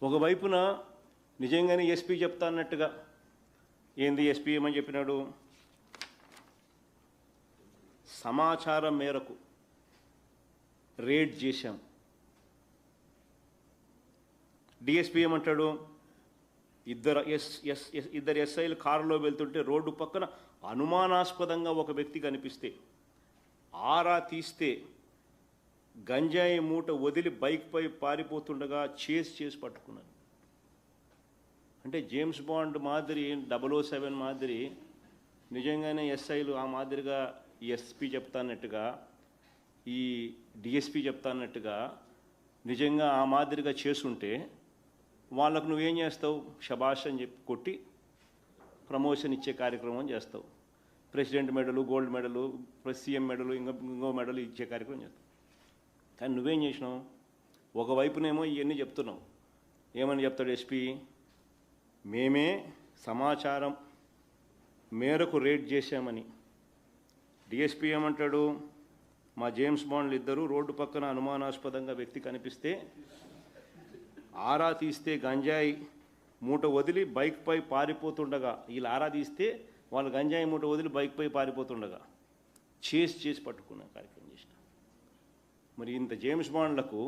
ఒకవైపున నిజంగానే ఎస్పీ చెప్తా అన్నట్టుగా ఏంది ఎస్పీ ఏమని చెప్పినాడు, సమాచారం మేరకు రేడ్ చేశాం. డిఎస్పీ ఏమంటాడు, ఇద్దరు ఎస్ఐలు కారులో వెళ్తుంటే రోడ్డు పక్కన అనుమానాస్పదంగా ఒక వ్యక్తి కనిపిస్తే ఆరా తీస్తే గంజాయి మూట వదిలి బైక్పై పారిపోతుండగా చేసి పట్టుకున్నారు. అంటే జేమ్స్ బాండ్ మాదిరి 007 మాదిరి నిజంగానే ఎస్ఐలు ఆ మాదిరిగా ఎస్పీ చెప్తాన్నట్టుగా ఈ డిఎస్పీ చెప్తాన్నట్టుగా నిజంగా ఆ మాదిరిగా చేసుంటే వాళ్ళకు నువ్వేం చేస్తావు, శబాష్ అని చెప్పి కొట్టి ప్రమోషన్ ఇచ్చే కార్యక్రమం చేస్తావు. ప్రెసిడెంట్ మెడలు, గోల్డ్ మెడలు, సీఎం మెడలు, ఇంకో మెడలు ఇచ్చే కార్యక్రమం చేస్తావు. కానీ నువ్వేం చేసినావు, ఒకవైపునేమో ఇవన్నీ చెప్తున్నావు. ఏమని చెప్తాడు ఎస్పీ, మేమే సమాచారం మేరకు రేడ్ చేశామని. డిఎస్పీ ఏమంటాడు, మా జేమ్స్ బాండ్లు ఇద్దరు రోడ్డు పక్కన అనుమానాస్పదంగా వ్యక్తి కనిపిస్తే ఆరా తీస్తే గంజాయి మూట వదిలి బైక్పై పారిపోతుండగా, వీళ్ళు ఆరా తీస్తే వాళ్ళు గంజాయి మూట వదిలి బైక్పై పారిపోతుండగా చేసి పట్టుకున్న కార్యక్రమం చేసిన. మరి ఇంత జేమ్స్ బాండ్లకు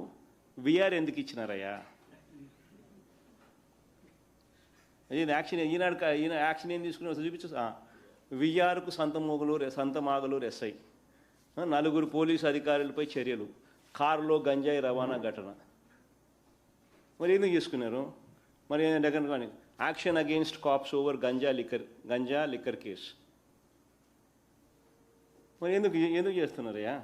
విఆర్ ఎందుకు ఇచ్చినారయ్యా? యాక్షన్ ఈయన యాక్షన్ ఏం తీసుకున్న చూపించు. విఆర్కు సంతమాగలూరు ఎస్ఐ, 4 పోలీసు అధికారులపై చర్యలు, కారులో గంజాయి రవాణా ఘటన. మరి ఎందుకు చేసుకున్నారు? మరి దగ్గర కానీ action against cops over ganja liquor case. మరి ఎందుకు చేస్తున్నారయ్యా?